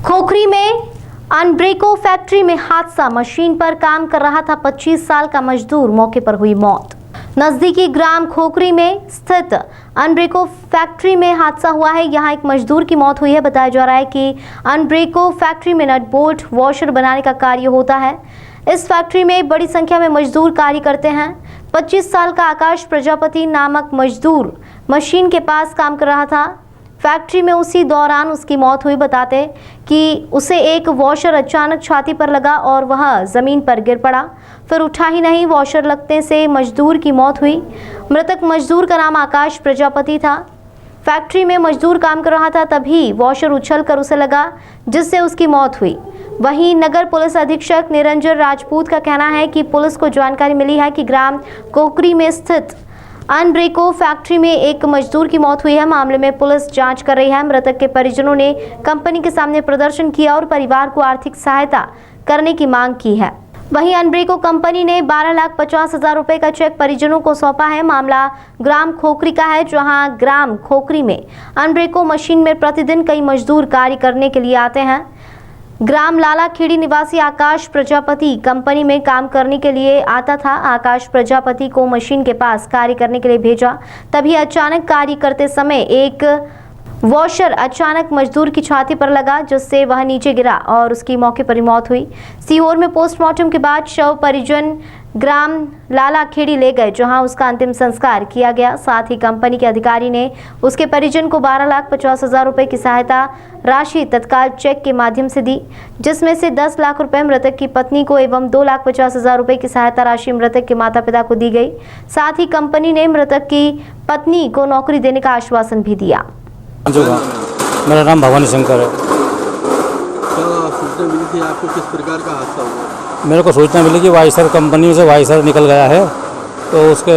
खोखरी में अनब्रेको फैक्ट्री में हादसा। मशीन पर काम कर रहा था 25 साल का मजदूर, मौके पर हुई मौत। नजदीकी ग्राम खोखरी में स्थित अनब्रेको फैक्ट्री में हादसा हुआ है। यहां एक मजदूर की मौत हुई है। बताया जा रहा है कि अनब्रेको फैक्ट्री में नट बोल्ट वॉशर बनाने का कार्य होता है। इस फैक्ट्री में बड़ी संख्या में मजदूर कार्य करते हैं। 25 साल का आकाश प्रजापति नामक मजदूर मशीन के पास काम कर रहा था। फैक्ट्री में उसी दौरान उसकी मौत हुई। बताते कि उसे एक वॉशर अचानक छाती पर लगा और वह जमीन पर गिर पड़ा, फिर उठा ही नहीं। वॉशर लगने से मजदूर की मौत हुई। मृतक मजदूर का नाम आकाश प्रजापति था। फैक्ट्री में मजदूर काम कर रहा था, तभी वॉशर उछलकर उसे लगा, जिससे उसकी मौत हुई। वहीं नगर पुलिस अधीक्षक निरंजन राजपूत का कहना है कि पुलिस को जानकारी मिली है कि ग्राम खोखरी में स्थित अनब्रेको फैक्ट्री में एक मजदूर की मौत हुई है। मामले में पुलिस जांच कर रही है। मृतक के परिजनों ने कंपनी के सामने प्रदर्शन किया और परिवार को आर्थिक सहायता करने की मांग की है। वहीं अनब्रेको कंपनी ने 12,50,000 रुपए का चेक परिजनों को सौंपा है। मामला ग्राम खोखरी का है, जहां ग्राम खोखरी में अनब्रेको मशीन में प्रतिदिन कई मजदूर कार्य करने के लिए आते हैं। ग्राम लाला खेड़ी निवासी आकाश प्रजापति कंपनी में काम करने के लिए आता था। आकाश प्रजापति को मशीन के पास कार्य करने के लिए भेजा, तभी अचानक कार्य करते समय एक वॉशर अचानक मजदूर की छाती पर लगा, जिससे वह नीचे गिरा और उसकी मौके पर ही मौत हुई। सीहोर में पोस्टमार्टम के बाद शव परिजन ग्राम लाला खेड़ी ले गए, जहां उसका अंतिम संस्कार किया गया। साथ ही कंपनी के अधिकारी ने उसके परिजन को 12,50,000 रुपए की सहायता राशि तत्काल चेक के माध्यम से दी, जिसमें से 10 लाख रुपए मृतक की पत्नी को एवं 2,50,000 रुपए की सहायता राशि मृतक के माता पिता को दी गई। साथ ही कंपनी ने मृतक की पत्नी को नौकरी देने का आश्वासन भी दिया। मेरा नाम भवानी शंकर है। क्या सूचना मिली थी आपको, किस प्रकार का हादसा हुआ? मेरे को सूचना मिली कि वाइसर कंपनी से वाइसर निकल गया है, तो उसके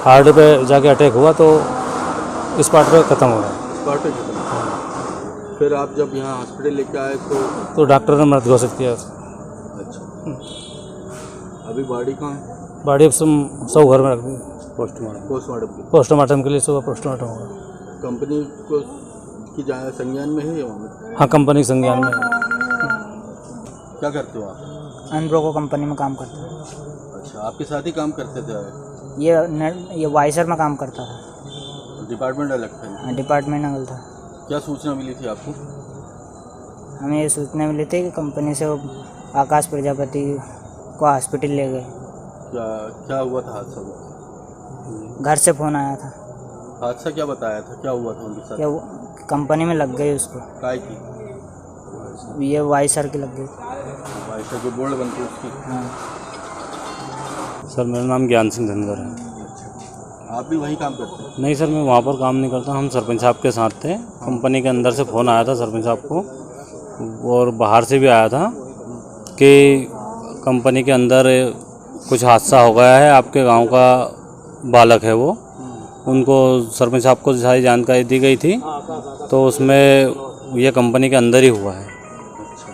हार्ड पे जाके अटैक हुआ, तो इस पार्ट पे ख़त्म हो गया। इस पार्ट पे खत्म। फिर आप जब यहाँ हॉस्पिटल लेके आए तो डॉक्टर ने मृत घोषित किया। अच्छा, अभी बॉडी कहाँ है? बॉडी सब घर में रख दी पोस्टमार्टम के लिए। सुबह पोस्टमार्टम होगा। कंपनी को की संज्ञान में है या वहाँ? हाँ, कंपनी संज्ञान में है। क्या करते हो आप? अनब्रेको कंपनी में काम करता हूँ। अच्छा, आपके साथ ही काम करते थे? ये वाइसर में काम करता था। डिपार्टमेंट अलग था? डिपार्टमेंट अलग था। क्या सूचना मिली थी आपको? हमें ये सूचना मिली थी कि कंपनी से आकाश प्रजापति को हॉस्पिटल ले गए। क्या हुआ था हादसा? घर से फ़ोन आया था। हादसा क्या बताया था, क्या हुआ था उनके साथ? क्या कंपनी में लग गई उसको? काय की? ये वाइसर की लग गई। वाइसर जो बोल्ट बनती है उसकी? हाँ। सर, मेरा नाम ज्ञान सिंह धनगर है। अच्छा, आप भी वहीं काम करते हैं? नहीं सर, मैं वहाँ पर काम नहीं करता। हम सरपंच साहब के साथ थे। कंपनी के अंदर से फ़ोन आया था सरपंच साहब को, और बाहर से भी आया था कि कंपनी के अंदर कुछ हादसा हो गया है, आपके गांव का बालक है वो। उनको सरपंच साहब को सारी जानकारी दी गई थी, तो उसमें ये कंपनी के अंदर ही हुआ है। अच्छा,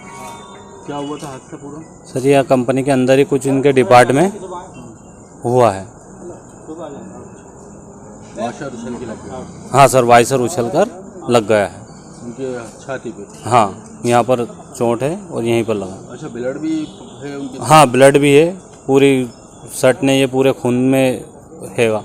क्या हुआ था हादसा पूरा? सर, यह कंपनी के अंदर ही कुछ इनके डिपार्टमेंट हुआ है। वाइसर उछल के लग गया? हाँ सर, वाइसर उछल कर लग गया है उनके छाती पे? हाँ, यहाँ पर चोट है और यहीं पर लगा। अच्छा, ब्लड भी है उनके? हाँ, ब्लड भी है। पूरी शर्ट ने ये पूरे खून में हैगा।